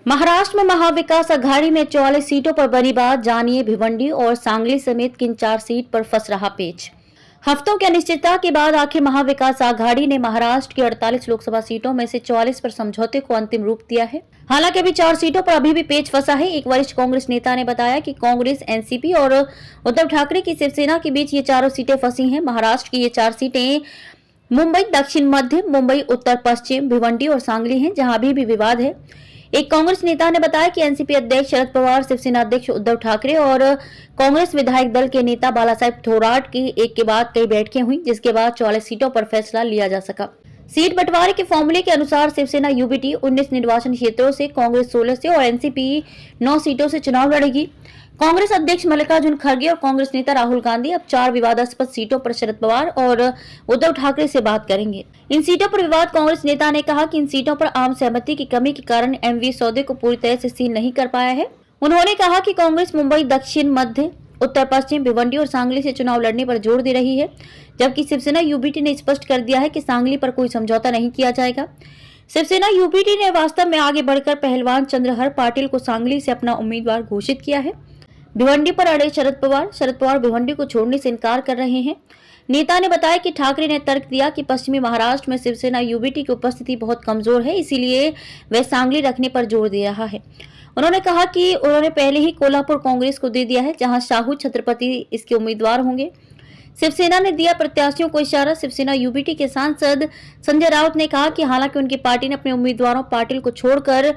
महाराष्ट्र में महाविकास अघाड़ी में 44 सीटों पर बनी बात, जानिए भिवंडी और सांगली समेत किन 4 सीट पर फंस रहा पेच। हफ्तों की अनिश्चितता के बाद आखिर महाविकास अघाड़ी ने महाराष्ट्र की 48 लोकसभा सीटों में से 44 पर समझौते को अंतिम रूप दिया है। हालांकि अभी 4 सीटों पर अभी भी पेच फंसा है। एक वरिष्ठ कांग्रेस नेता ने बताया कि कांग्रेस, एनसीपी और उद्धव ठाकरे की शिवसेना के बीच ये चारों सीटें फंसी हैं। महाराष्ट्र की ये 4 सीटें मुंबई दक्षिण मध्य, मुंबई उत्तर पश्चिम, भिवंडी और सांगली हैं, जहां अभी भी विवाद है। एक कांग्रेस नेता ने बताया कि एनसीपी अध्यक्ष शरद पवार, शिवसेना अध्यक्ष उद्धव ठाकरे और कांग्रेस विधायक दल के नेता बालासाहेब थोराट की एक के बाद कई बैठकें हुई, जिसके बाद 44 सीटों पर फैसला लिया जा सका। सीट बंटवारे के फॉर्मूले के अनुसार शिवसेना यूबीटी 19 निर्वाचन क्षेत्रों से, कांग्रेस 16 से और एनसीपी 9 सीटों से चुनाव लड़ेगी। कांग्रेस अध्यक्ष मल्लिकार्जुन खड़गे और कांग्रेस नेता राहुल गांधी अब 4 विवादास्पद सीटों पर शरद पवार और उद्धव ठाकरे से बात करेंगे। इन सीटों पर विवाद। कांग्रेस नेता ने कहा कि इन सीटों पर आम सहमति की कमी के कारण एमवी सौदे को पूरी तरह से सील नहीं कर पाया है। उन्होंने कहा कि कांग्रेस मुंबई दक्षिण मध्य, उत्तर पश्चिम, भिवंडी और सांगली से चुनाव लड़ने पर जोर दे रही है, जबकि शिवसेना यूबीटी ने स्पष्ट कर दिया है कि सांगली पर कोई समझौता नहीं किया जाएगा। शिवसेना यूबीटी ने वास्तव में आगे बढ़कर पहलवान चंद्रहर पाटिल को सांगली से अपना उम्मीदवार घोषित किया है। भिवंडी पर अड़े शरद पवार भिवंडी को छोड़ने से इनकार कर रहे हैं। नेता ने बताया कि ठाकरे ने तर्क दिया कि पश्चिमी महाराष्ट्र में शिवसेना यूबीटी की उपस्थिति बहुत कमजोर है, इसीलिए वह सांगली रखने पर जोर दे रहा है। उन्होंने कहा कि उन्होंने पहले ही कोल्हापुर कांग्रेस को दे दिया है, जहां शाहू छत्रपति इसके उम्मीदवार होंगे। शिवसेना ने दिया प्रत्याशियों को इशारा। शिवसेना यूबीटी के सांसद संजय राउत ने कहा कि हालांकि उनकी पार्टी ने अपने उम्मीदवारों पाटिल को छोड़कर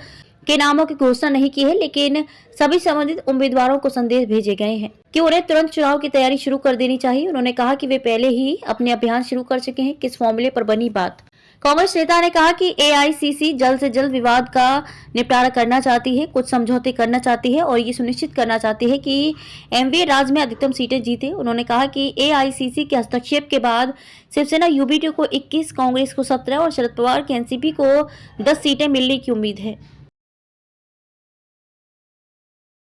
के नामों की घोषणा नहीं की है, लेकिन सभी संबंधित उम्मीदवारों को संदेश भेजे गए हैं कि उन्हें तुरंत चुनाव की तैयारी शुरू कर देनी चाहिए। उन्होंने कहा कि वे पहले ही अपने अभियान शुरू कर चुके हैं। किस फॉर्मूले पर बनी बात। कांग्रेस नेता ने कहा कि एआईसीसी जल्द से जल्द विवाद का निपटारा करना चाहती है, कुछ समझौते करना चाहती है और ये सुनिश्चित करना चाहती है कि एमवीए राज्य में अधिकतम सीटें जीते। उन्होंने कहा कि एआईसीसी के हस्तक्षेप के बाद शिवसेना यूबीटी को 21, कांग्रेस को 17 और शरद पवार के एनसीपी को 10 सीटें मिलने की उम्मीद है।